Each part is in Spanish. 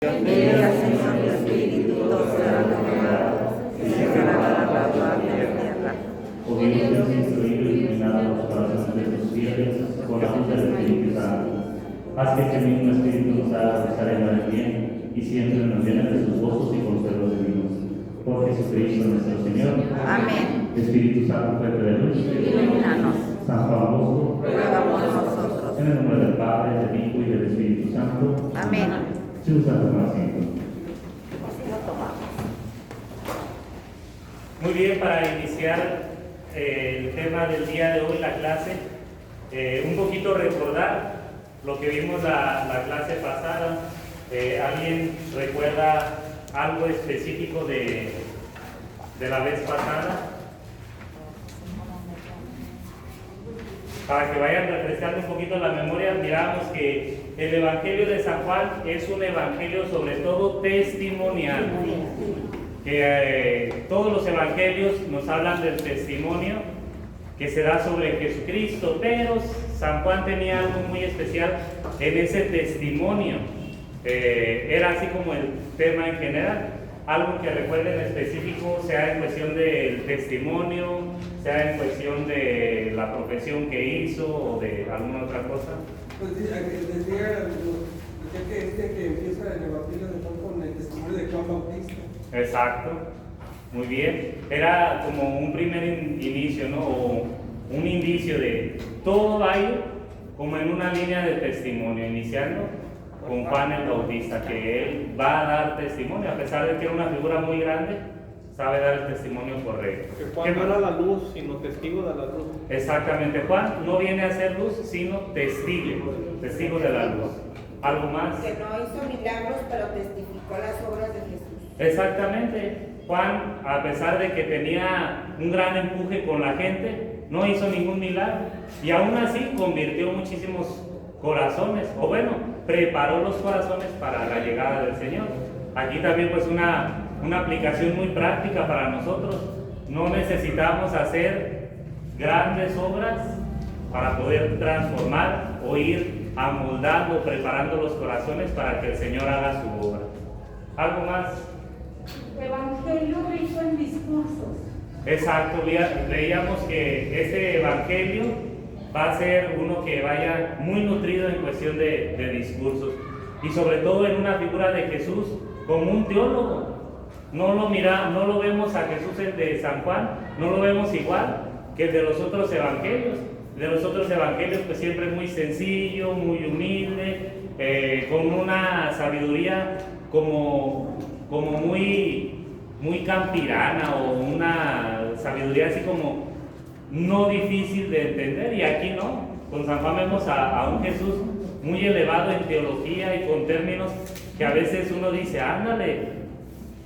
Ella Señor y Espíritu, todos serán renovados y llegarán a la paz de la tierra. Oh Dios, instruido y iluminado los corazones de tus fieles con la luz del Espíritu Santo. Haz que este mismo Espíritu nos haga gozar en el bien y siempre nos llene de sus gozos y consuelos divinos. Por Jesucristo nuestro Señor. Amén. Espíritu Santo, fuente de luz, Ilumínanos. San Juan Bosco, Ruega por nosotros. en el nombre del Padre, del Hijo y del Espíritu Santo. Amén. Se usa tomar asiento. Lo tomamos. Muy bien, para iniciar el tema del día de hoy, la clase, un poquito recordar lo que vimos la clase pasada. ¿Alguien recuerda algo específico de la vez pasada? Para que vayan refrescando un poquito la memoria, miramos que el Evangelio de San Juan es un evangelio sobre todo testimonial. Que todos los evangelios nos hablan del testimonio que se da sobre Jesucristo, pero San Juan tenía algo muy especial en ese testimonio. Era así como el tema en general. Algo que recuerden específico, sea en cuestión del testimonio, sea en cuestión de la profesión que hizo o de alguna otra cosa. Pues decía que empieza el Evangelio de Juan con el testimonio de Juan Bautista. Exacto, muy bien. Era como un primer inicio, ¿no? O un indicio de todo va a ir como en una línea de testimonio, iniciando con Juan el Bautista, que él va a dar testimonio, a pesar de que era una figura muy grande, sabe dar el testimonio correcto. Que Juan no era la luz, sino testigo de la luz. Exactamente, Juan no viene a ser luz, sino testigo de la luz. ¿Algo más? Que no hizo milagros, pero testificó las obras de Jesús. Exactamente, Juan, a pesar de que tenía un gran empuje con la gente, no hizo ningún milagro y aún así convirtió muchísimos corazones, o bueno, preparó los corazones para la llegada del Señor. Aquí también pues una aplicación muy práctica para nosotros. No necesitamos hacer grandes obras para poder transformar o ir amoldando, preparando los corazones para que el Señor haga su obra. ¿Algo más? Evangelio rico en discursos. Exacto, veíamos que este evangelio va a ser uno que vaya muy nutrido en cuestión de discursos y sobre todo en una figura de Jesús como un teólogo. No lo vemos a Jesús el de San Juan, no lo vemos igual que el de los otros evangelios. De los otros evangelios pues siempre muy sencillo, muy humilde, con una sabiduría como muy campirana o una sabiduría así como no difícil de entender, y aquí no. Con San Juan vemos a un Jesús muy elevado en teología y con términos que a veces uno dice, ándale,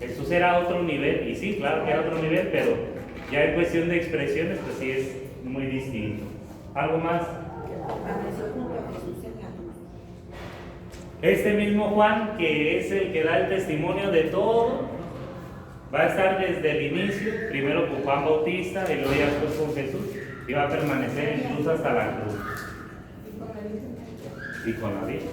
Jesús era otro nivel, y sí, claro que era otro nivel, pero ya en cuestión de expresiones pues sí es muy distinto. ¿Algo más? Amaneció junto a Jesús en la luz. Este mismo Juan, que es el que da el testimonio de todo, va a estar desde el inicio, primero con Juan Bautista y luego ya después con Jesús, y va a permanecer incluso hasta la cruz. Y con la Virgen.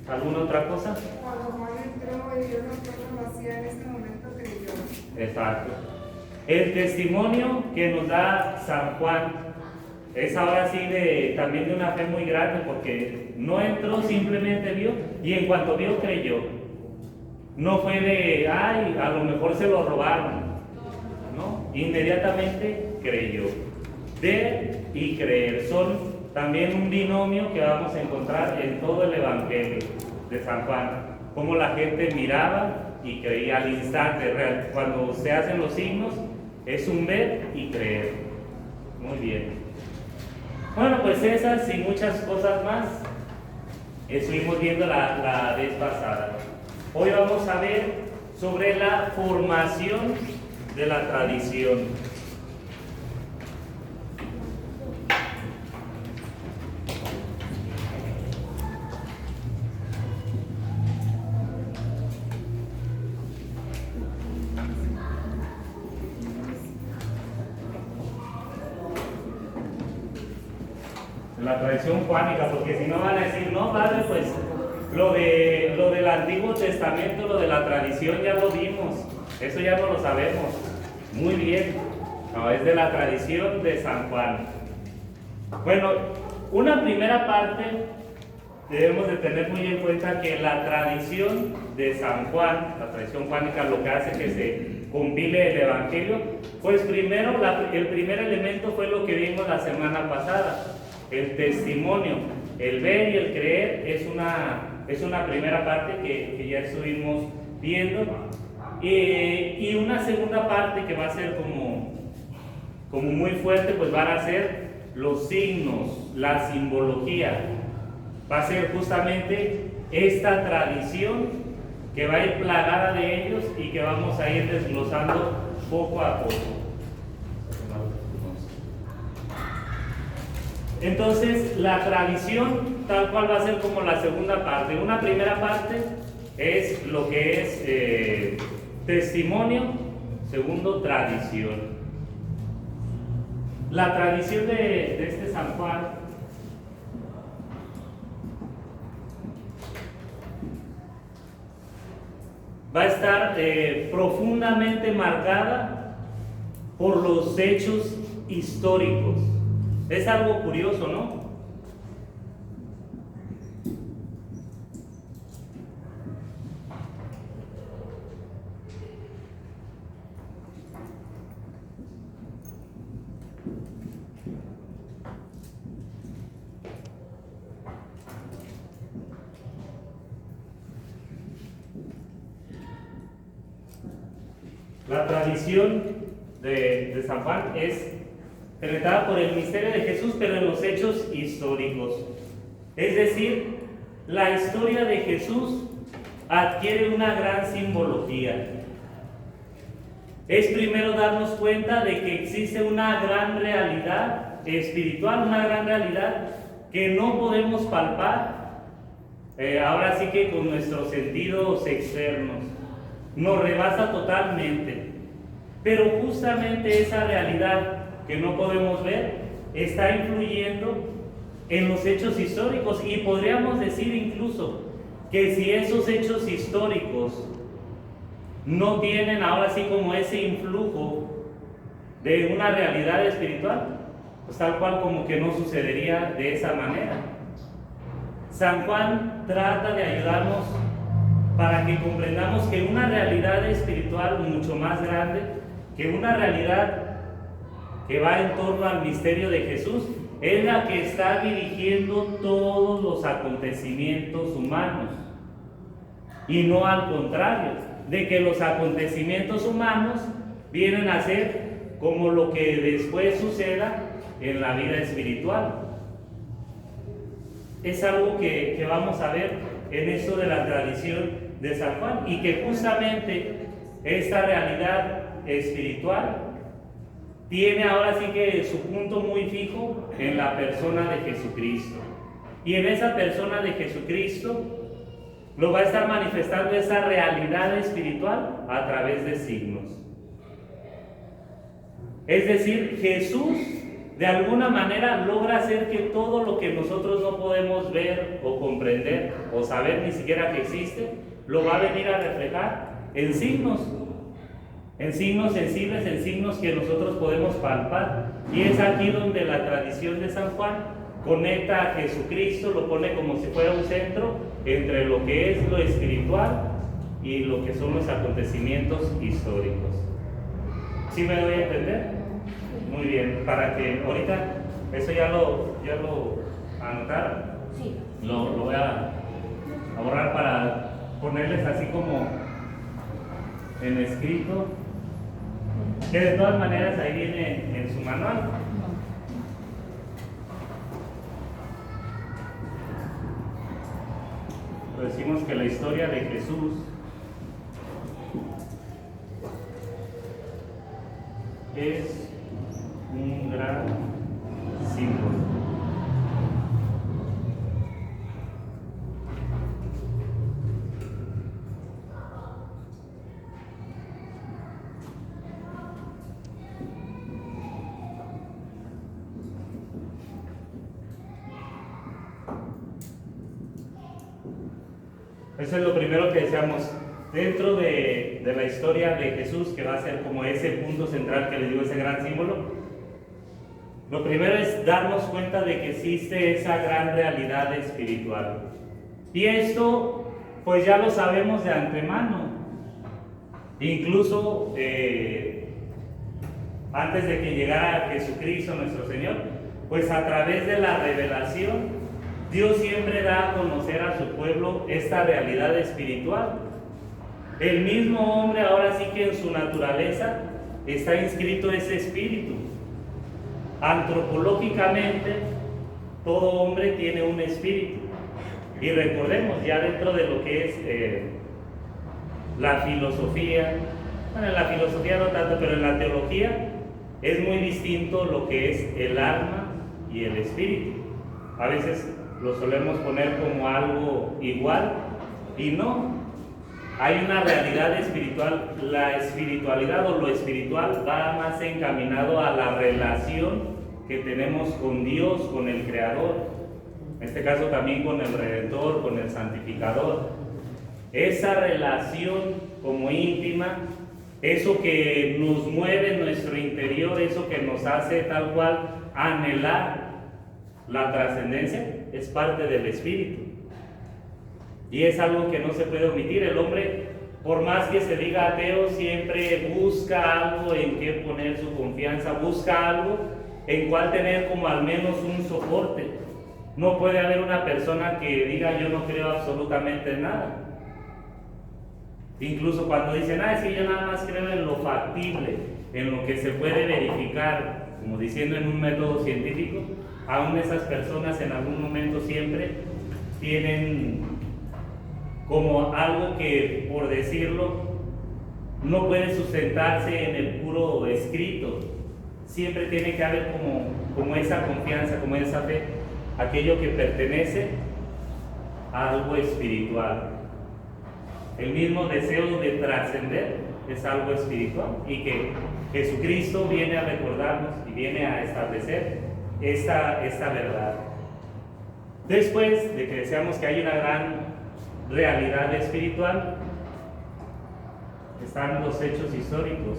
¿Alguna otra cosa? Cuando Juan entró y vio los puertos vacíos, en ese momento creyó. Exacto. El testimonio que nos da San Juan es ahora sí también de una fe muy grande, porque no entró, simplemente vio, y en cuanto vio, creyó. No fue de, ay, a lo mejor se lo robaron. No, inmediatamente creyó. Ver y creer son también un binomio que vamos a encontrar en todo el Evangelio de San Juan. Cómo la gente miraba y creía al instante. Cuando se hacen los signos, es un ver y creer. Muy bien. Bueno, pues esas y muchas cosas más estuvimos viendo la vez pasada. Hoy vamos a ver sobre la formación de la tradición. La tradición juánica, porque si no van a decir, no, padre, pues Lo del Antiguo Testamento, lo de la tradición ya lo vimos, eso ya no lo sabemos. Muy bien, no, es de la tradición de San Juan. Bueno, una primera parte debemos de tener muy en cuenta que la tradición de San Juan, la tradición juánica, lo que hace que se compile el Evangelio, pues primero, el primer elemento fue lo que vimos la semana pasada, el testimonio, el ver y el creer es una primera parte que ya estuvimos viendo, y una segunda parte que va a ser como muy fuerte, pues van a ser los signos, la simbología. Va a ser justamente esta tradición que va a ir plagada de ellos y que vamos a ir desglosando poco a poco. Entonces, la tradición tal cual va a ser como la segunda parte. Una primera parte es lo que es testimonio, segundo, tradición. La tradición de este San Juan va a estar profundamente marcada por los hechos históricos. Es algo curioso, ¿no? La tradición de San Juan es presentada por el misterio de Jesús, pero en los hechos históricos. Es decir, la historia de Jesús adquiere una gran simbología. Es primero darnos cuenta de que existe una gran realidad espiritual, una gran realidad que no podemos palpar, ahora sí que con nuestros sentidos externos. Nos rebasa totalmente. Pero justamente esa realidad que no podemos ver está influyendo en los hechos históricos, y podríamos decir incluso que si esos hechos históricos no tienen ahora sí como ese influjo de una realidad espiritual, pues tal cual como que no sucedería de esa manera. San Juan trata de ayudarnos para que comprendamos que una realidad espiritual mucho más grande, que una realidad que va en torno al misterio de Jesús, es la que está dirigiendo todos los acontecimientos humanos, y no al contrario, de que los acontecimientos humanos vienen a ser como lo que después suceda en la vida espiritual. Es algo que vamos a ver en esto de la tradición de San Juan, y que justamente esta realidad espiritual tiene ahora sí que su punto muy fijo en la persona de Jesucristo, y en esa persona de Jesucristo lo va a estar manifestando esa realidad espiritual a través de signos. Es decir, Jesús de alguna manera logra hacer que todo lo que nosotros no podemos ver o comprender o saber ni siquiera que existe, lo va a venir a reflejar en signos sensibles, en signos que nosotros podemos palpar. Y es aquí donde la tradición de San Juan conecta a Jesucristo, lo pone como si fuera un centro entre lo que es lo espiritual y lo que son los acontecimientos históricos. ¿Sí me doy a entender? Muy bien, para que ahorita eso ya lo anotaron. Sí. Lo voy a borrar para ponerles así como en escrito, que de todas maneras ahí viene en su manual. Decimos que la historia de Jesús es un gran símbolo. Eso es lo primero que decíamos. Dentro de la historia de Jesús, que va a ser como ese punto central que les digo, ese gran símbolo, lo primero es darnos cuenta de que existe esa gran realidad espiritual. Y esto, pues ya lo sabemos de antemano. Incluso antes de que llegara Jesucristo nuestro Señor, pues a través de la revelación, Dios siempre da a conocer a su pueblo esta realidad espiritual. El mismo hombre ahora sí que en su naturaleza está inscrito ese espíritu. Antropológicamente, todo hombre tiene un espíritu. Y recordemos, ya dentro de lo que es la filosofía, bueno, en la filosofía no tanto, pero en la teología es muy distinto lo que es el alma y el espíritu. A veces lo solemos poner como algo igual y no. Hay una realidad espiritual. La espiritualidad o lo espiritual va más encaminado a la relación que tenemos con Dios, con el Creador. En este caso también con el Redentor, con el Santificador. Esa relación como íntima, eso que nos mueve en nuestro interior, eso que nos hace tal cual anhelar la trascendencia, es parte del espíritu. Y es algo que no se puede omitir. El hombre, por más que se diga ateo, siempre busca algo en que poner su confianza, busca algo en cual tener como al menos un soporte. No puede haber una persona que diga yo no creo absolutamente en nada. Incluso cuando dicen, es que yo nada más creo en lo factible, en lo que se puede verificar, como diciendo en un método científico, aún esas personas en algún momento siempre tienen como algo que, por decirlo, no puede sustentarse en el puro escrito. Siempre tiene que haber como esa confianza, como esa fe, aquello que pertenece a algo espiritual. El mismo deseo de trascender es algo espiritual y que Jesucristo viene a recordarnos y viene a establecer esta verdad. Después de que deseamos que hay una gran realidad espiritual, están los hechos históricos.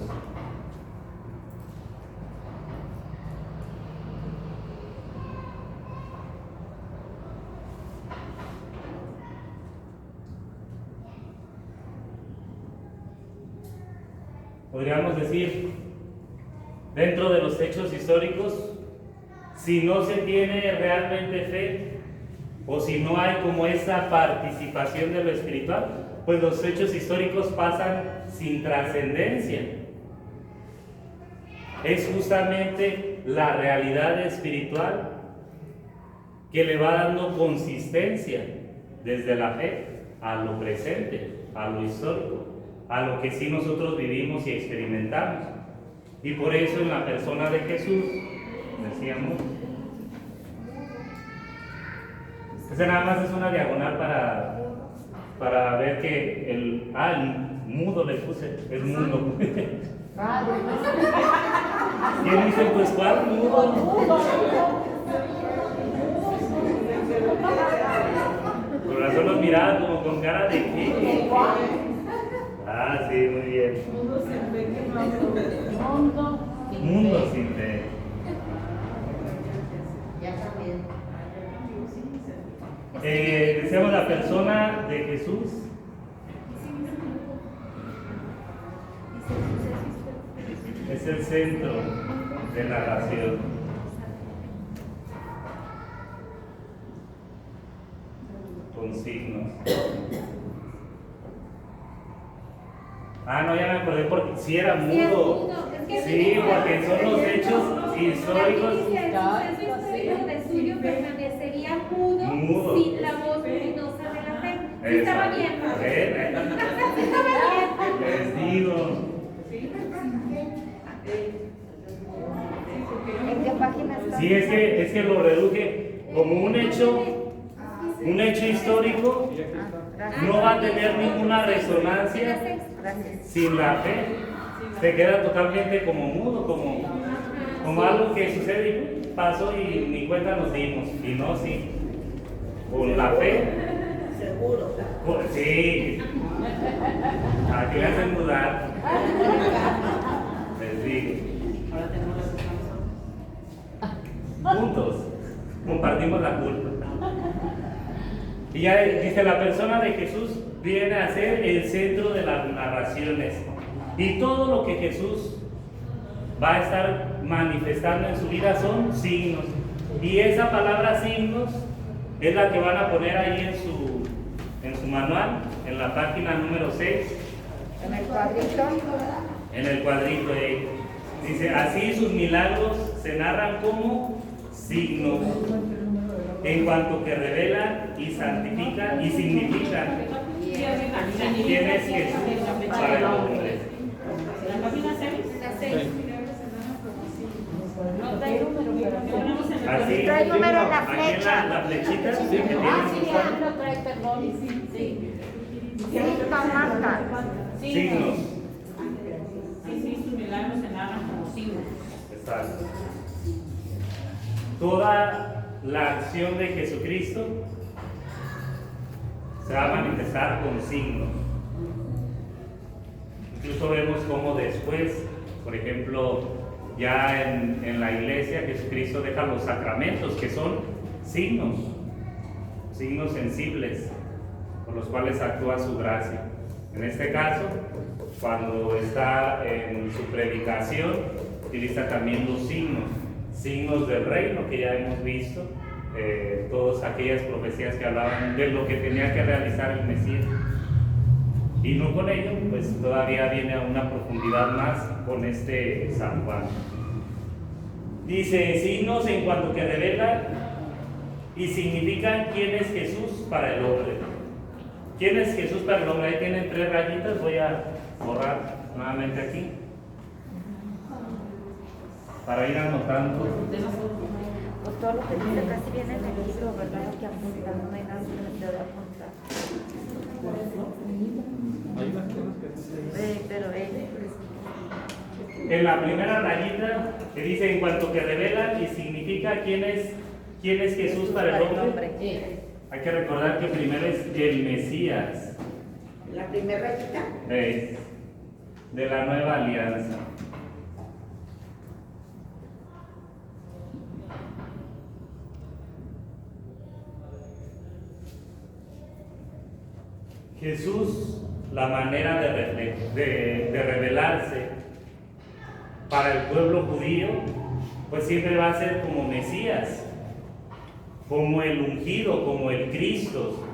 Podríamos decir, dentro de los hechos históricos, si no se tiene realmente fe, o si no hay como esa participación de lo espiritual, pues los hechos históricos pasan sin trascendencia. Es justamente la realidad espiritual que le va dando consistencia desde la fe a lo presente, a lo histórico, a lo que sí nosotros vivimos y experimentamos. Y por eso en la persona de Jesús, decíamos, esa nada más es una diagonal para ver que el mudo le puse, el mundo. ¿Quién dice pues cuál? Mudo. Por razón los miraba como con cara de qué. Sí, muy bien. Mundo sin fe. Decíamos la persona de Jesús. Es el centro de la nación. Con signos. No, ya me acordé porque si era mudo. Sí, porque son los hechos históricos. El suyo permanecería mudo sin la voz luminosa de la fe. Estaba bien. Estaba bien. Les digo. ¿En qué página está? Sí, es que lo reduje como un hecho histórico. No va a tener ninguna resonancia sin la fe. Se queda totalmente como mudo, como algo que sucede y pasó y ni cuenta nos dimos. Y no, sí, con la fe puro. Sí. Aquí me hacen dudar. Les digo. Juntos compartimos la culpa. Y ya dice, la persona de Jesús viene a ser el centro de las narraciones. Y todo lo que Jesús va a estar manifestando en su vida son signos. Y esa palabra signos es la que van a poner ahí en su manual, en la página número 6. En el cuadrito. En el cuadrito ahí. Dice, así sus milagros se narran como signos, en cuanto que revelan y santifican y significan quién es Jesús para el hombre. La página 6. La 6. No trae número, pero Así, Trae número en la aquí flecha. la flechita, sí, que tiene lo trae, perdón. Sí. Sí, marca. signos. Sí, sus milagros se narran como signos. Exacto. Toda la acción de Jesucristo se va a manifestar con signos. Incluso vemos cómo después, por ejemplo, ya en la iglesia, Jesucristo deja los sacramentos, que son signos sensibles, por los cuales actúa su gracia. En este caso, cuando está en su predicación, utiliza también los signos del reino que ya hemos visto, todas aquellas profecías que hablaban de lo que tenía que realizar el Mesías. Y no con ello, pues todavía viene a una profundidad más con este San Juan. Dice, signos en cuanto que revelan y significan quién es Jesús para el hombre. ¿Quién es Jesús para el hombre? Ahí tienen 3 rayitas, voy a borrar nuevamente aquí para ir anotando. Pues todo lo que dice casi viene en el libro, ¿verdad? Lo que apunta, no hay nada que me debe apuntar. Pero En la primera rayita que dice en cuanto que revela y significa quién es Jesús para el hombre. Hay que recordar que primero es el Mesías. La primera rayita. De la nueva alianza. Jesús, la manera de revelarse para el pueblo judío, pues siempre va a ser como Mesías, como el ungido, como el Cristo,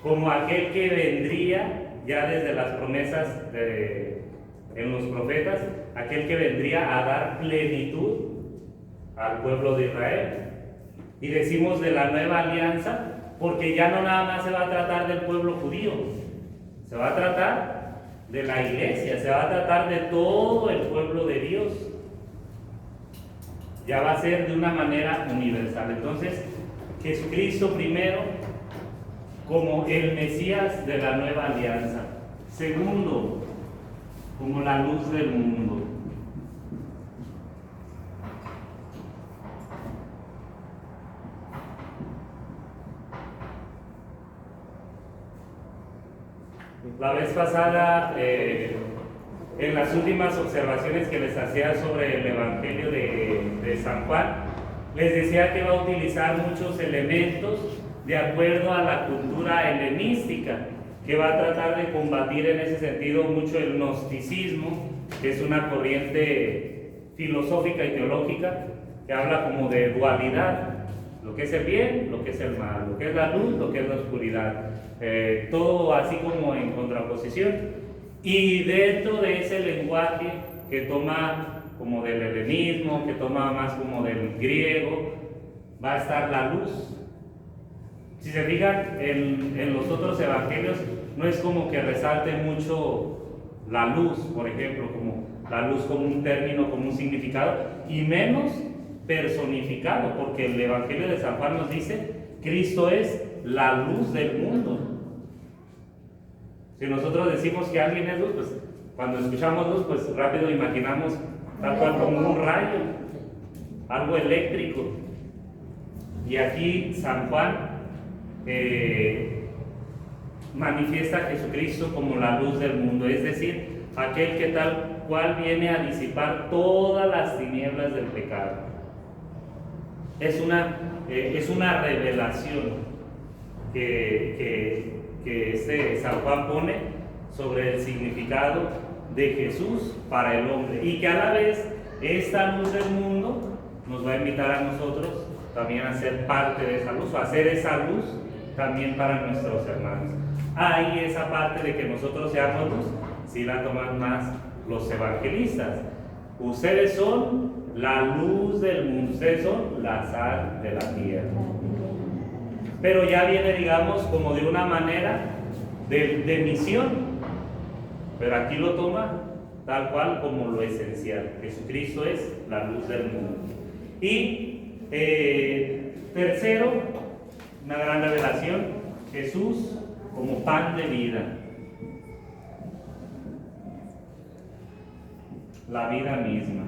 como aquel que vendría ya desde las promesas en los profetas, aquel que vendría a dar plenitud al pueblo de Israel. Y decimos de la nueva alianza porque ya no nada más se va a tratar del pueblo judío, se va a tratar de la iglesia, se va a tratar de todo el pueblo de Dios. Ya va a ser de una manera universal. Entonces, Jesucristo primero como el Mesías de la nueva alianza. Segundo, como la luz del mundo. La vez pasada, en las últimas observaciones que les hacía sobre el Evangelio de San Juan, les decía que va a utilizar muchos elementos de acuerdo a la cultura helenística, que va a tratar de combatir en ese sentido mucho el gnosticismo, que es una corriente filosófica y teológica que habla como de dualidad, lo que es el bien, lo que es el mal, lo que es la luz, lo que es la oscuridad, todo así como en contraposición. Y dentro de ese lenguaje que toma como del helenismo, que toma más como del griego, va a estar la luz. Si se fijan en los otros evangelios, no es como que resalte mucho la luz, por ejemplo, como la luz como un término, como un significado, y menos personificado, porque el Evangelio de San Juan nos dice, Cristo es la luz del mundo. Si nosotros decimos que alguien es luz, pues cuando escuchamos luz, pues rápido imaginamos tal cual como un rayo, algo eléctrico. Y aquí San Juan manifiesta a Jesucristo como la luz del mundo, es decir, aquel que tal cual viene a disipar todas las tinieblas del pecado. Es una revelación que San Juan pone sobre el significado de Jesús para el hombre, y que a la vez esta luz del mundo nos va a invitar a nosotros también a ser parte de esa luz, o a hacer esa luz también para nuestros hermanos. Ahí esa parte de que nosotros seamos luz, si la toman más los evangelistas. Ustedes son la luz del mundo, ustedes son la sal de la tierra. Pero ya viene, digamos, como de una manera de misión, pero aquí lo toma tal cual como lo esencial. Jesucristo es la luz del mundo. Y tercero, una gran revelación, Jesús como pan de vida. La vida misma.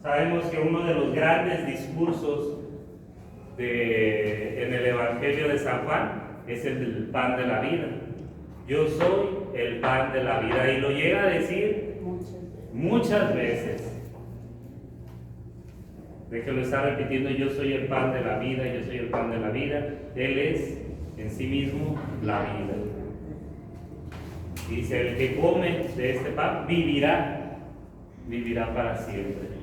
Sabemos que uno de los grandes discursos en el Evangelio de San Juan es el del pan de la vida. Yo soy el pan de la vida, y lo llega a decir muchas veces. De que lo está repitiendo: yo soy el pan de la vida, yo soy el pan de la vida. Él es en sí mismo la vida. Dice: el que come de este pan vivirá para siempre.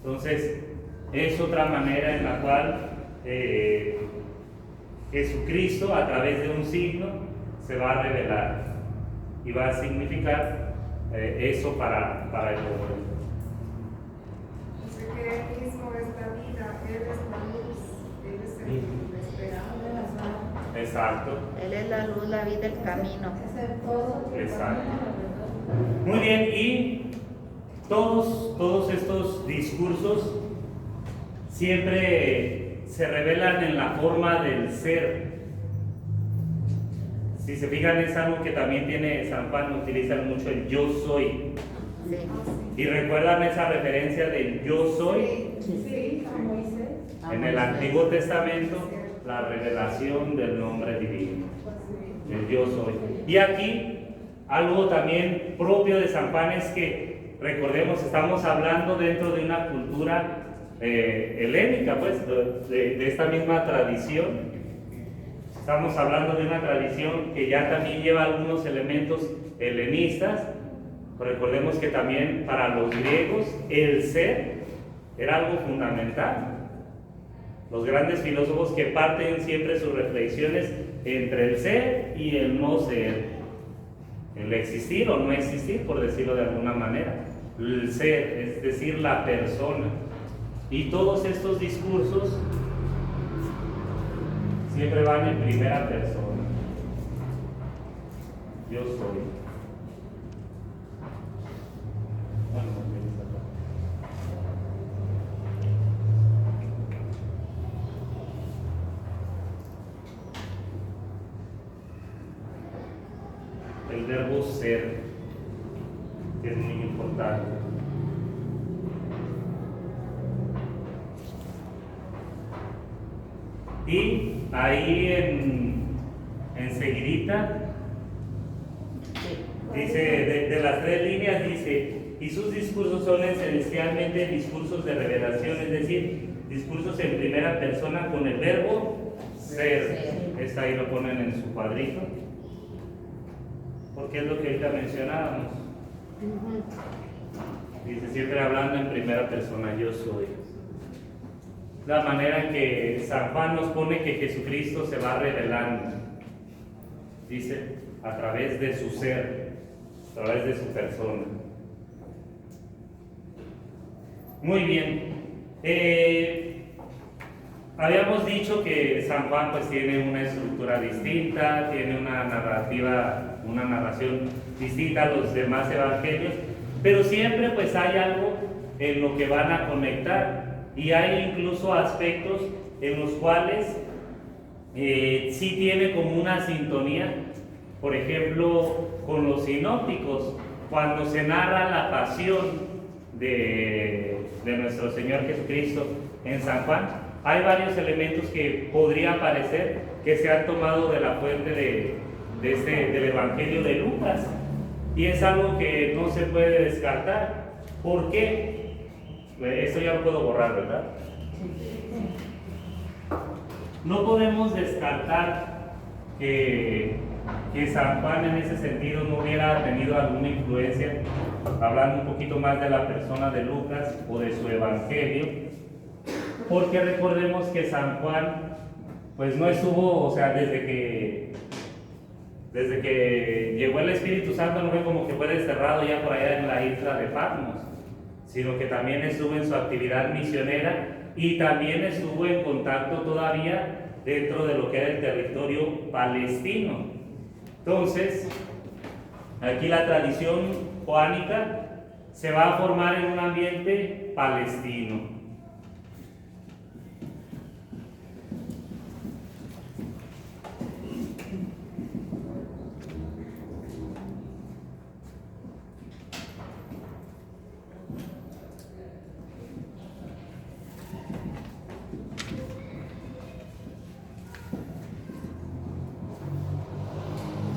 Entonces, es otra manera en la cual Jesucristo, a través de un signo, se va a revelar y va a significar eso para el hombre. Dice que Él mismo es la vida, Él es la luz, Él es la esperanza. Exacto. Él es la luz, la vida, el camino. Exacto. Muy bien, y todos estos discursos siempre se revelan en la forma del ser. Si se fijan, es algo que también tiene San Juan, utilizan mucho el yo soy. Sí. Y recuerdan esa referencia del yo soy. Sí, a Moisés. En el Antiguo Testamento, la revelación del nombre divino, el yo soy. Y aquí, algo también propio de San Juan es que, recordemos, estamos hablando dentro de una cultura helénica, pues, de esta misma tradición. Estamos hablando de una tradición que ya también lleva algunos elementos helenistas. Recordemos que también para los griegos el ser era algo fundamental. Los grandes filósofos que parten siempre sus reflexiones entre el ser y el no ser, el existir o no existir, por decirlo de alguna manera, el ser, es decir, la persona. Y todos estos discursos siempre van en primera persona. Yo soy. El verbo ser, que es muy importante. Y ahí enseguidita dice, de las tres líneas dice: y sus discursos son esencialmente discursos de revelación, es decir, discursos en primera persona con el verbo ser. Esta ahí lo ponen en su cuadrito, porque es lo que ahorita mencionábamos. Dice, siempre hablando en primera persona: yo soy. La manera en que San Juan nos pone que Jesucristo se va revelando, dice, a través de su ser, a través de su persona. Muy bien. Habíamos dicho que San Juan pues tiene una estructura distinta, tiene una narración distinta a los demás evangelios, pero siempre pues hay algo en lo que van a conectar. Y hay incluso aspectos en los cuales sí tiene como una sintonía. Por ejemplo, con los sinópticos, cuando se narra la pasión de nuestro Señor Jesucristo en San Juan, hay varios elementos que podría parecer que se han tomado de la fuente del Evangelio de Lucas. Y es algo que no se puede descartar. ¿Por qué? Eso ya lo puedo borrar, ¿verdad? No podemos descartar que San Juan en ese sentido no hubiera tenido alguna influencia, hablando un poquito más de la persona de Lucas o de su Evangelio, porque recordemos que San Juan pues no estuvo, o sea, desde que llegó el Espíritu Santo no fue como que fue desterrado ya por allá en la isla de Patmos, sino que también estuvo en su actividad misionera y también estuvo en contacto todavía dentro de lo que era el territorio palestino. Entonces, aquí la tradición joánica se va a formar en un ambiente palestino.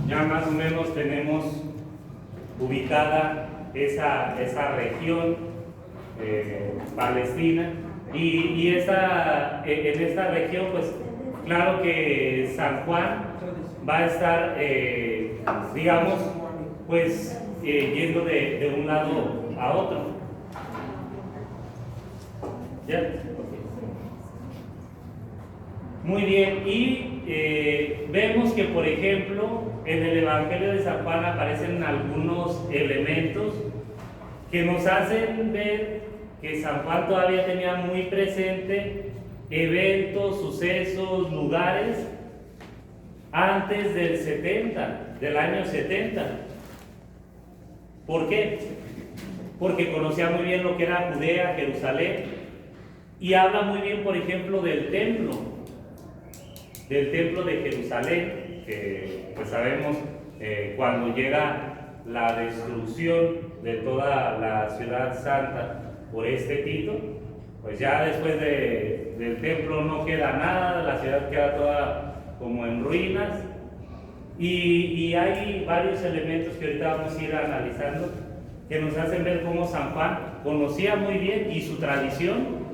Ya más o menos tenemos ubicada esa región palestina y en esta región pues claro que San Juan va a estar digamos pues yendo de un lado a otro. ¿Ya? Muy bien, y vemos que por ejemplo en el Evangelio de San Juan aparecen algunos elementos que nos hacen ver que San Juan todavía tenía muy presente eventos, sucesos, lugares antes del año 70. ¿Por qué? Porque conocía muy bien lo que era Judea, Jerusalén, y habla muy bien, por ejemplo, del templo de Jerusalén, que pues sabemos cuando llega la destrucción de toda la ciudad santa por Tito, pues ya después del templo no queda nada, la ciudad queda toda como en ruinas, y hay varios elementos que ahorita vamos a ir analizando que nos hacen ver cómo San Juan conocía muy bien y su tradición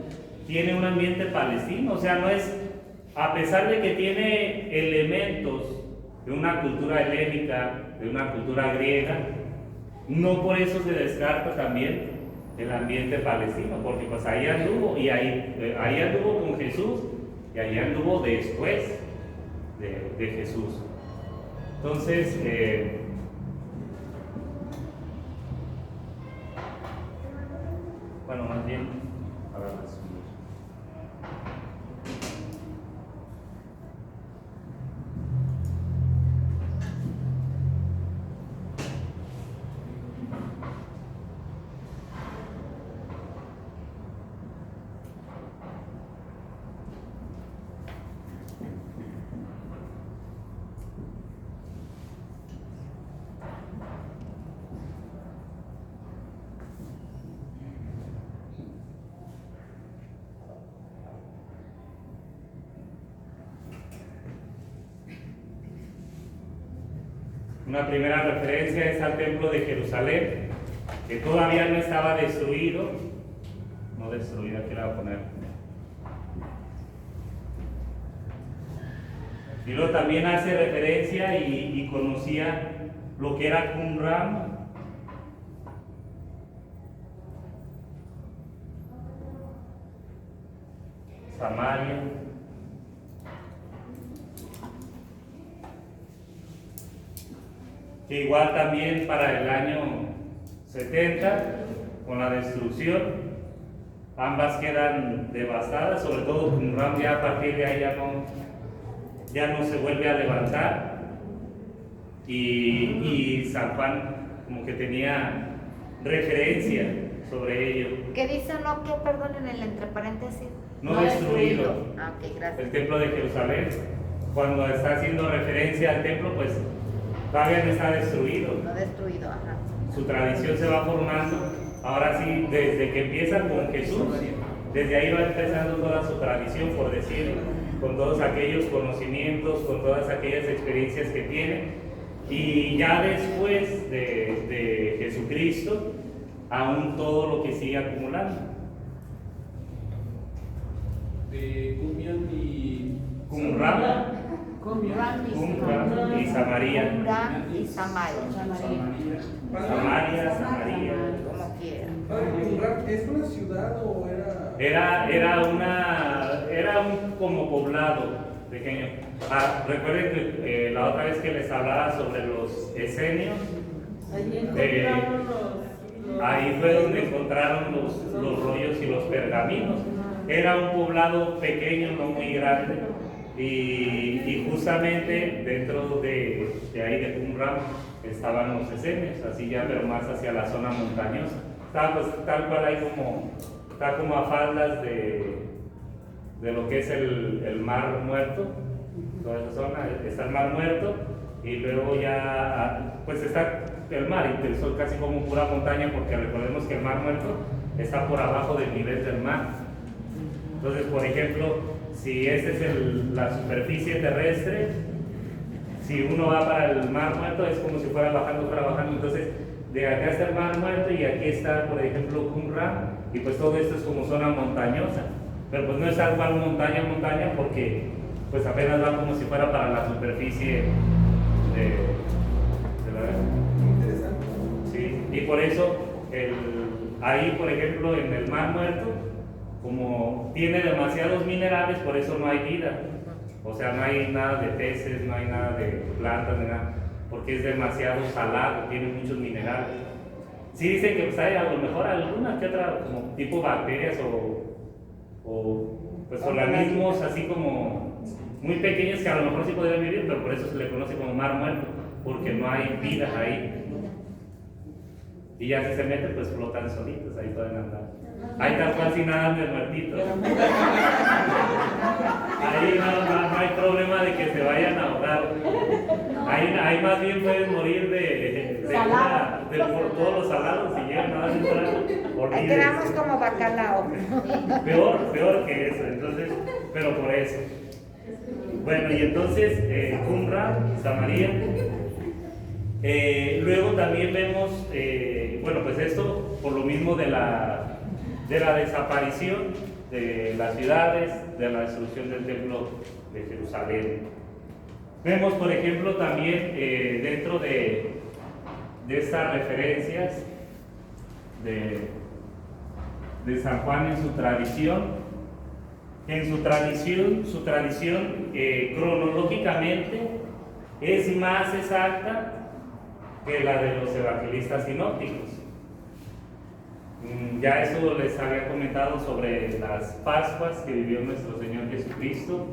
tiene un ambiente palestino, o sea, no es, a pesar de que tiene elementos de una cultura helénica, de una cultura griega, no por eso se descarta también el ambiente palestino, porque pues ahí anduvo, y ahí anduvo con Jesús, y ahí anduvo después de Jesús. Entonces, bueno, más bien, ahora resumir. Una primera referencia es al templo de Jerusalén, que todavía no estaba destruido. No destruido, aquí la voy a poner. Y luego también hace referencia y conocía lo que era Qumran, Samaria, que igual también para el año 70, con la destrucción, ambas quedan devastadas, sobre todo Qumran ya a partir de ahí ya no se vuelve a levantar, y San Juan como que tenía referencia sobre ello. ¿Qué dice no que, perdón, en el entre paréntesis? No destruido. Ah, ok, gracias. El templo de Jerusalén, cuando está haciendo referencia al templo, pues todavía no está destruido. No destruido, ajá. Su tradición se va formando, ahora sí, desde que empieza con Jesús, desde ahí va empezando toda su tradición, por decirlo, con todos aquellos conocimientos, con todas aquellas experiencias que tiene. Y ya después de Jesucristo, aún todo lo que sigue acumulando. De Cumian y Qumran y Samaria. Qumran y Samaria. Samaria. Como quieran. Padre, Qumran, ¿es una ciudad o era? Era un como poblado pequeño. Recuerden que la otra vez que les hablaba sobre los esenios, ahí fue donde encontraron los rollos y los pergaminos. Era un poblado pequeño, no muy grande, y justamente dentro de ahí de Qumran estaban los esenios, así ya, pero más hacia la zona montañosa. Estaba pues tal cual ahí está como a faldas de lo que es el Mar Muerto, toda esa zona, está el Mar Muerto, y luego ya pues está el mar, y son casi como pura montaña, porque recordemos que el Mar Muerto está por abajo del nivel del mar. Entonces, por ejemplo, si esta es la superficie terrestre, si uno va para el Mar Muerto es como si fuera bajando. Entonces, de acá está el Mar Muerto y aquí está, por ejemplo, Qumran, y pues todo esto es como zona montañosa, pero pues no es tal cual montaña, porque pues apenas va como si fuera para la superficie de la... Interesante. Sí, y por eso ahí, por ejemplo, en el Mar Muerto, como tiene demasiados minerales, por eso no hay vida. O sea, no hay nada de peces, no hay nada de plantas, ni nada, porque es demasiado salado, tiene muchos minerales. Sí dicen que pues hay a lo mejor alguna que otra, como tipo bacterias o pues organismos así como muy pequeños que a lo mejor sí podrían vivir, pero por eso se le conoce como Mar Muerto, porque no hay vida ahí. Y ya si se meten, pues flotan solitos, ahí pueden andar. Ahí tal cual si nadan de muertitos. Ahí no hay problema de que se vayan a ahogar. Ahí más bien pueden morir por todos los salados si llegan a entrar. Ahí quedamos como bacalao. Peor que eso, entonces, pero por eso. Bueno, y entonces Qumran, Samaria. Luego también vemos, bueno, pues esto por lo mismo de la desaparición de las ciudades, de la destrucción del templo de Jerusalén. Vemos, por ejemplo, también dentro de estas referencias de San Juan en su tradición, su tradición cronológicamente es más exacta que la de los evangelistas sinópticos. Ya eso les había comentado sobre las Pascuas que vivió nuestro Señor Jesucristo.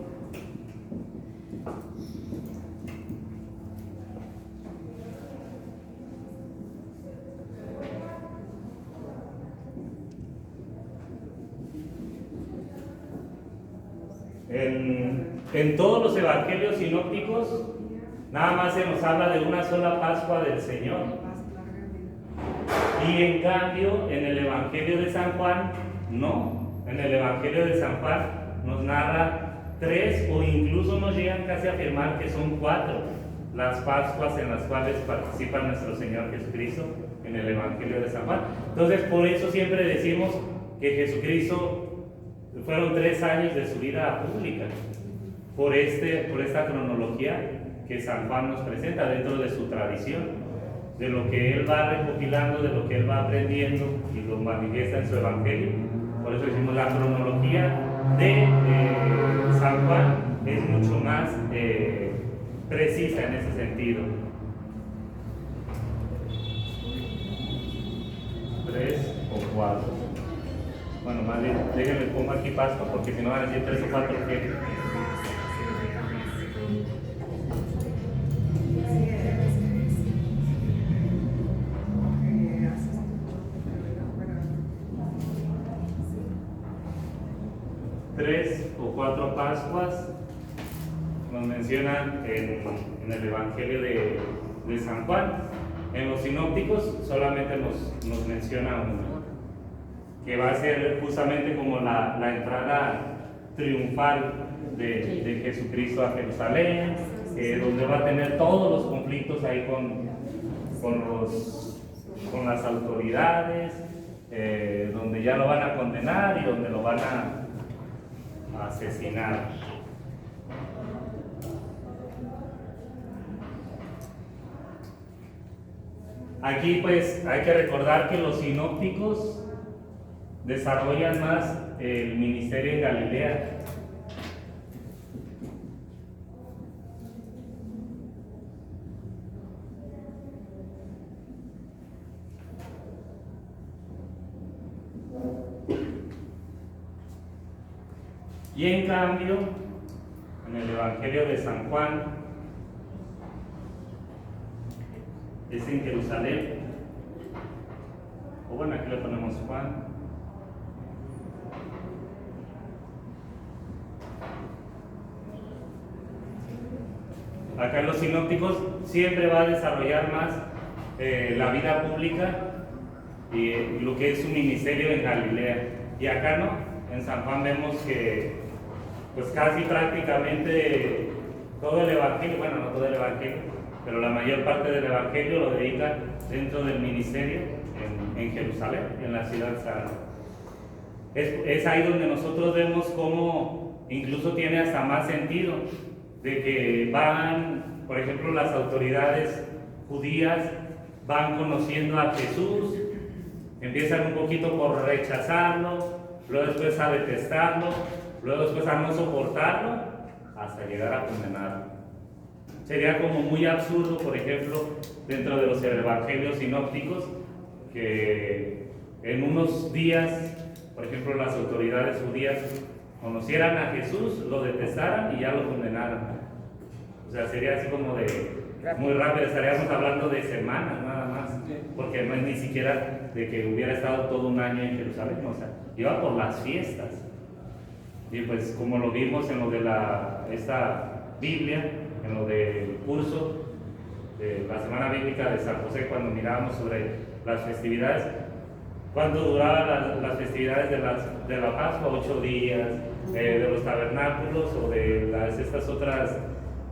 En todos los evangelios sinópticos nada más se nos habla de una sola Pascua del Señor. Y en cambio, en el Evangelio de San Juan, no. En el Evangelio de San Juan nos narra 3 o incluso nos llegan casi a afirmar que son 4 las Pascuas en las cuales participa nuestro Señor Jesucristo en el Evangelio de San Juan. Entonces, por eso siempre decimos que Jesucristo fueron 3 años de su vida pública, por esta cronología que San Juan nos presenta dentro de su tradición, de lo que él va recopilando, de lo que él va aprendiendo y lo manifiesta en su Evangelio. Por eso decimos la cronología de San Juan es mucho más precisa en ese sentido. 3 o 4. Bueno, más bien, déjenme pongo aquí Pascua porque si no van a decir 3 o 4 que... o 4 Pascuas nos mencionan en el Evangelio de San Juan. En los sinópticos solamente nos menciona una, que va a ser justamente como la entrada triunfal de Jesucristo a Jerusalén, donde va a tener todos los conflictos ahí con las autoridades, donde ya lo van a condenar y donde lo van a asesinar. Aquí pues hay que recordar que los sinópticos desarrollan más el ministerio en Galilea. Y en cambio, en el Evangelio de San Juan, es en Jerusalén. O bueno, aquí le ponemos Juan. Acá en los sinópticos siempre va a desarrollar más la vida pública y lo que es su ministerio en Galilea. Y acá no, en San Juan vemos que pues casi prácticamente todo el Evangelio, bueno, no todo el Evangelio, pero la mayor parte del Evangelio lo dedica dentro del ministerio en Jerusalén, en la ciudad santa. Es ahí donde nosotros vemos cómo incluso tiene hasta más sentido de que van, por ejemplo, las autoridades judías van conociendo a Jesús, empiezan un poquito por rechazarlo, luego después a detestarlo, luego después a no soportarlo, hasta llegar a condenarlo. Sería como muy absurdo, por ejemplo, dentro de los evangelios sinópticos, que en unos días, por ejemplo, las autoridades judías conocieran a Jesús, lo detestaran y ya lo condenaran. O sea, sería así como de muy rápido, estaríamos hablando de semanas nada más, porque no es ni siquiera de que hubiera estado todo un año en Jerusalén, o sea, iba por las fiestas. Y pues como lo vimos en lo de esta Biblia, en lo del curso de la Semana Bíblica de San José, cuando mirábamos sobre las festividades, ¿cuánto duraban las festividades de la Pascua? 8 días, de los tabernáculos o de estas otras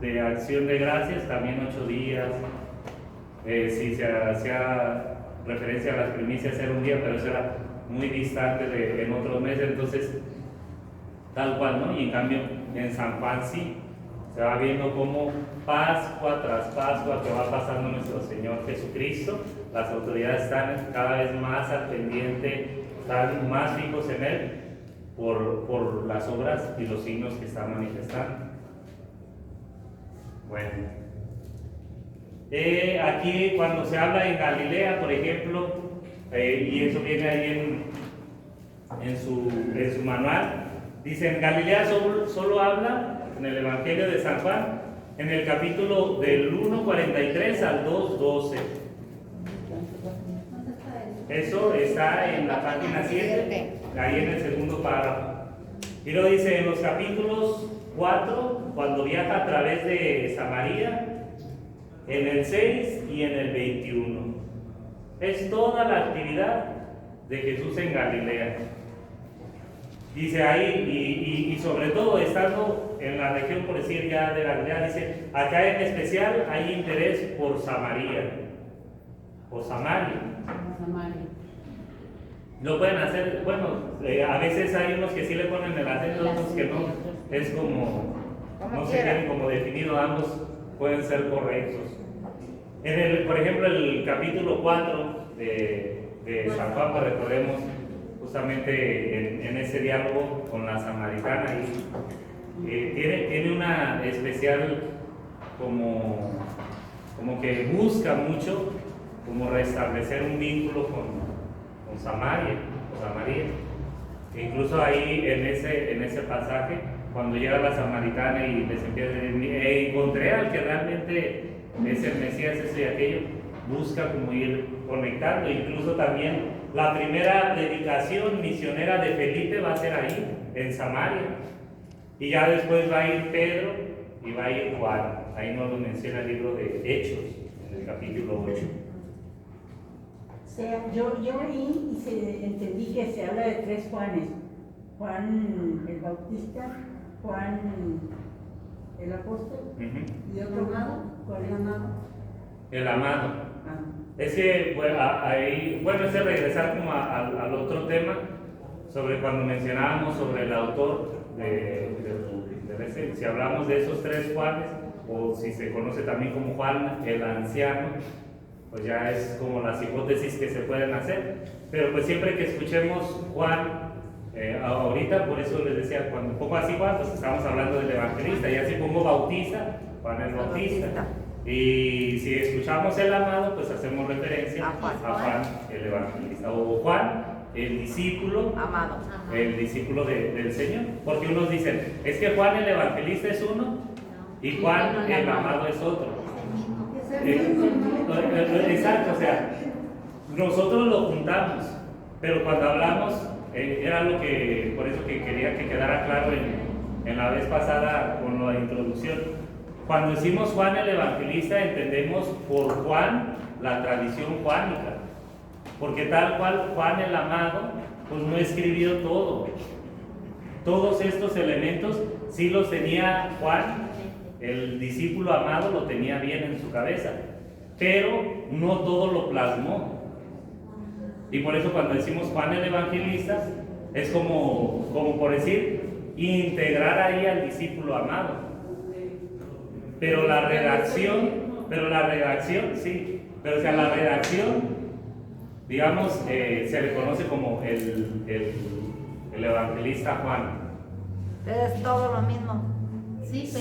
de Acción de Gracias, también 8 días. Si se hacía referencia a las primicias era un día, pero eso era muy distante en otros meses, entonces tal cual, ¿no? Y en cambio en San Juan sí, se va viendo cómo Pascua tras Pascua que va pasando nuestro Señor Jesucristo, las autoridades están cada vez más al pendiente, están más fijos en Él por las obras y los signos que está manifestando. Bueno, aquí cuando se habla en Galilea, por ejemplo, y eso viene ahí en su manual, dice en Galilea solo habla en el Evangelio de San Juan, en el capítulo del 1:43 al 2:12. Eso está en la página 7, ahí en el segundo párrafo. Y lo dice en los capítulos 4, cuando viaja a través de Samaria, en el 6 y en el 21. Es toda la actividad de Jesús en Galilea. Dice ahí, y sobre todo estando en la región, por decir ya de Galilea, dice, acá en especial hay interés por Samaria, o Samaria. Lo pueden hacer, bueno, a veces hay unos que sí le ponen el acento, otros que no, es como, no se tienen como definido, ambos pueden ser correctos. Por ejemplo, el capítulo 4 de San Juan, pues recordemos justamente en ese diálogo con la samaritana, y tiene una especial como que busca mucho como restablecer un vínculo con Samaria o Samaria. Incluso ahí en ese pasaje, cuando llega la samaritana y les empieza a decir, encontré al que realmente es el Mesías, eso y aquello, busca como ir conectando. Incluso también la primera predicación misionera de Felipe va a ser ahí, en Samaria. Y ya después va a ir Pedro y va a ir Juan. Ahí nos lo menciona el libro de Hechos, en el capítulo 8. sea, yo leí y entendí que se habla de 3 Juanes: Juan el Bautista, Juan el Apóstol y otro amado. ¿Cuál es el amado? El amado. Ah. Es que es de regresar como al otro tema, sobre cuando mencionábamos sobre el autor de ese, si hablamos de esos 3 Juanes, o si se conoce también como Juan el Anciano, pues ya es como las hipótesis que se pueden hacer. Pero pues siempre que escuchemos Juan, ahorita, por eso les decía, cuando pongo así Juan, pues estamos hablando del evangelista, y así pongo Bautista, Juan el Bautista. Y si escuchamos el amado, pues hacemos referencia a Juan el evangelista, o Juan el discípulo Amado. el discípulo del Señor. Porque unos dicen, es que Juan el evangelista es uno y Juan el amado es otro. Exacto, o sea, nosotros lo juntamos, pero cuando hablamos, era lo que, por eso que quería que quedara claro en la vez pasada con la introducción. Cuando decimos Juan el evangelista, entendemos por Juan la tradición juánica, porque tal cual Juan el amado, pues no escribió todo. Todos estos elementos sí los tenía Juan, el discípulo amado, lo tenía bien en su cabeza, pero no todo lo plasmó. Y por eso cuando decimos Juan el evangelista, es como por decir, integrar ahí al discípulo amado. Pero la redacción, sí, pero o sea, la redacción, digamos, se le conoce como el evangelista Juan. Pero es todo lo mismo. Sí,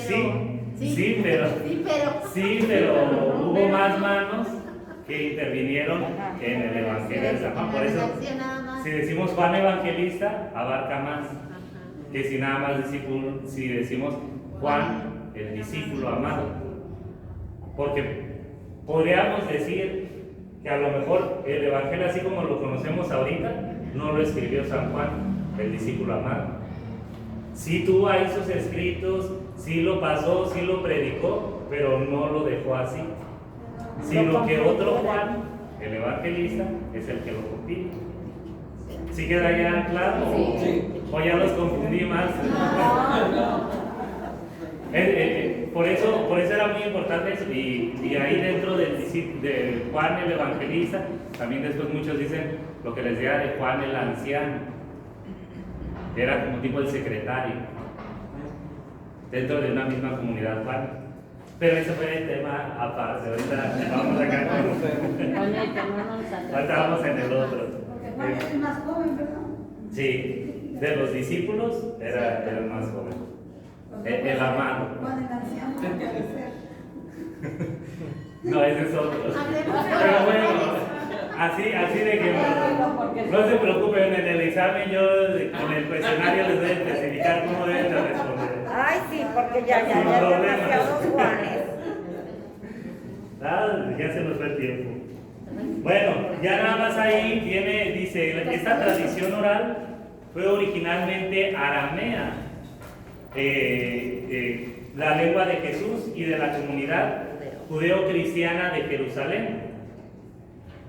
pero hubo más manos que intervinieron en el evangelio de San Juan. Por eso, si decimos Juan evangelista, abarca más que si nada más si decimos Juan el discípulo amado, porque podríamos decir que a lo mejor el evangelio así como lo conocemos ahorita no lo escribió San Juan el discípulo amado. Sí tuvo ahí sus escritos, sí lo pasó, sí lo predicó, pero no lo dejó así, sino que otro Juan, el evangelista, es el que lo compila. ¿Sí queda ya claro? ¿O ya los confundí más? Por eso era muy importante eso, y ahí dentro de Juan el evangelista, también después muchos dicen lo que les decía de Juan el anciano, era como tipo el secretario dentro de una misma comunidad Juan. Pero eso fue el tema aparte, ahorita vamos acá ahorita vamos en el otro. Porque Juan es el más joven, ¿verdad? Sí, de los discípulos era el más joven. El amado. Juan el anciano, no puede ser. No, ese es otro. Pero bueno, así de que no se preocupen, en el examen yo con el cuestionario les voy a especificar cómo deben de responder. Ay, sí, porque ya demasiados Juanes. Ya se nos fue el tiempo. Bueno, ya nada más ahí dice, esta tradición oral fue originalmente aramea, la lengua de Jesús y de la comunidad judeo-cristiana de Jerusalén.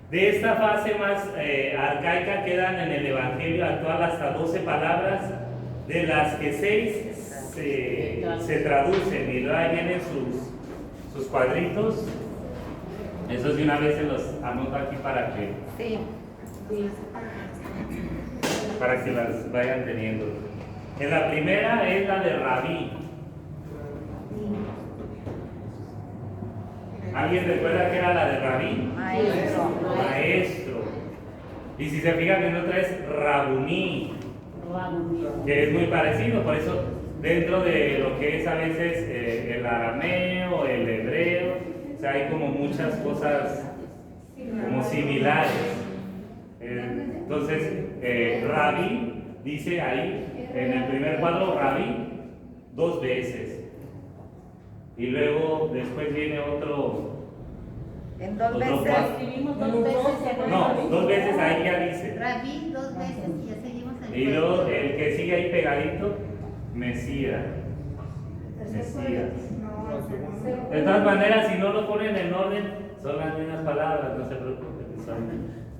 De esta fase más arcaica quedan en el Evangelio actual hasta 12 palabras, de las que 6 se traducen, y luego ahí vienen sus cuadritos. Esos de una vez se los anoto aquí para que las vayan teniendo. En la primera es la de Rabí. ¿Alguien recuerda que era la de Rabí? Maestro. Y si se fijan en otra es Rabuní, que es muy parecido, por eso dentro de lo que es a veces el arameo, el hebreo, o sea, hay como muchas cosas como similares. Entonces, Rabí dice ahí, en el primer cuadro, Rabí, 2 veces. Y luego, después viene otro. En 2 veces. Escribimos 2 veces. No, 2 veces ahí ya dice. Rabí 2 veces y ya seguimos ahí. Y luego el que sigue ahí pegadito, Mesías. Mesías. De todas maneras, si no lo ponen en orden, son las mismas palabras, no se preocupen.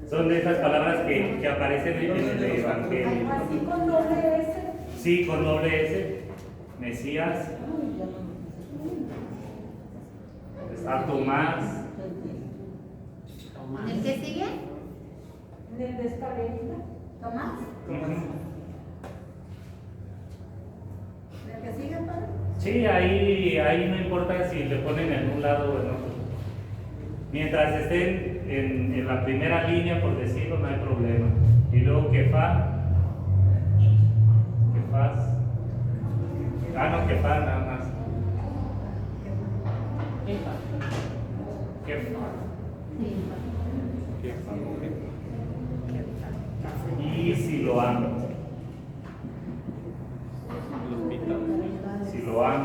Son de esas palabras que aparecen en el Evangelio. Así con doble S. Sí, con doble S. Mesías. Está Tomás. ¿El que sigue? En el de escalera. ¿Tomás? ¿El que sigue, padre? Sí, ahí no importa si le ponen en un lado o en otro. Mientras estén en la primera línea, por decirlo, no hay problema. Y luego Kefas. No, Kefas nada más. Y Siloam. Siloam.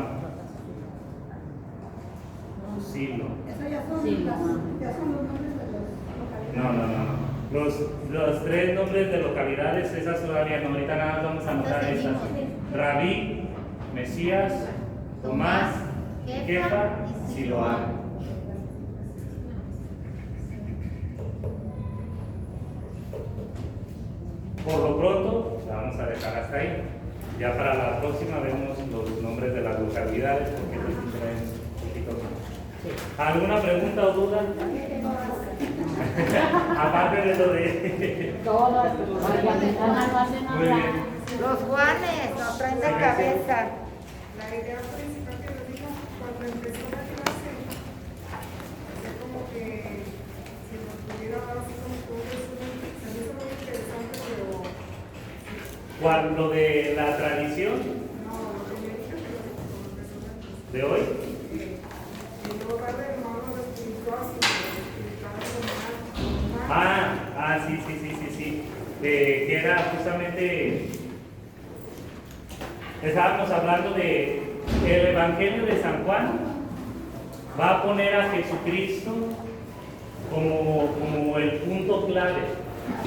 Silo. Eso ya son los nombres de los localidades. No. Los tres nombres de localidades, esas todavía no. Ahorita nada más vamos a anotar esas. Rabí, Mesías, Tomás, Kefa y Siloam. Por lo pronto, la vamos a dejar hasta ahí. Ya para la próxima vemos los nombres de las localidades porque les diferen un poquito más. ¿Alguna pregunta o duda? Aparte de lo de... Todas, no hacen Muy bien. Los Juanes nos traen de cabeza. La idea principal que les digo, cuando empezó la clase, es como que si nos pudiera dar así como todo eso, se me hizo muy interesante, pero Lo de la tradición no, lo que me dije, pero como empezó la clase. de hoy. Y luego darle no lo espiritual, sino lo espiritual normal. Sí. Que era justamente, estábamos hablando de el Evangelio de San Juan. Va a poner a Jesucristo como el punto clave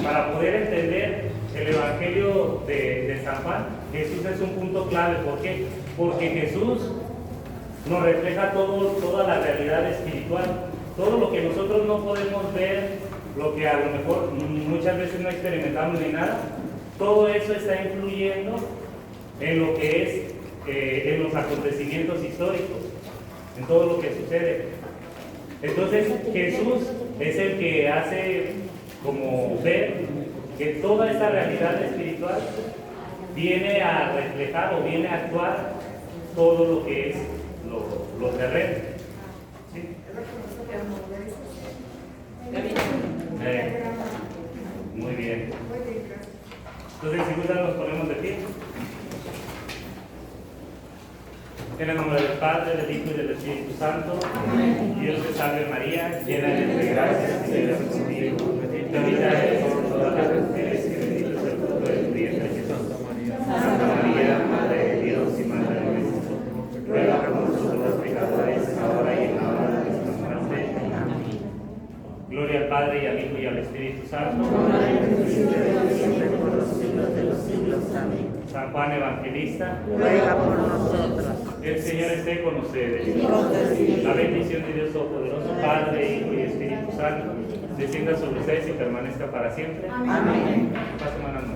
para poder entender el Evangelio de San Juan. Jesús es un punto clave. ¿Por qué? Porque Jesús nos refleja toda la realidad espiritual, todo lo que nosotros no podemos ver, lo que a lo mejor muchas veces no experimentamos ni nada. Todo eso está influyendo en lo que es en los acontecimientos históricos, en todo lo que sucede. Entonces Jesús es el que hace como ver que toda esta realidad espiritual viene a reflejar o viene a actuar todo lo que es lo terreno. ¿Sí? Muy bien. Entonces, si gustan, nos ponemos de pie. En el nombre del Padre, del Hijo y del Espíritu Santo. Dios te salve María, llena eres de gracia, el Señor es contigo. Bendita eres entre todas las mujeres y bendito es el fruto de tu vientre, Jesús. Santa María, Madre de Dios y Madre nuestra, ruega por nosotros los pecadores, ahora y en la hora de nuestra muerte. Amén. Gloria al Padre, y al Hijo, y al Espíritu Santo. Siempre por los siglos de los siglos. Amén. San Juan Evangelista, Ruega por nosotros. el Señor esté con ustedes. Y con tu espíritu. La bendición de Dios Todopoderoso, Padre, Hijo y Espíritu Santo, descienda sobre ustedes y permanezca para siempre. Amén. Pasen buenas noches.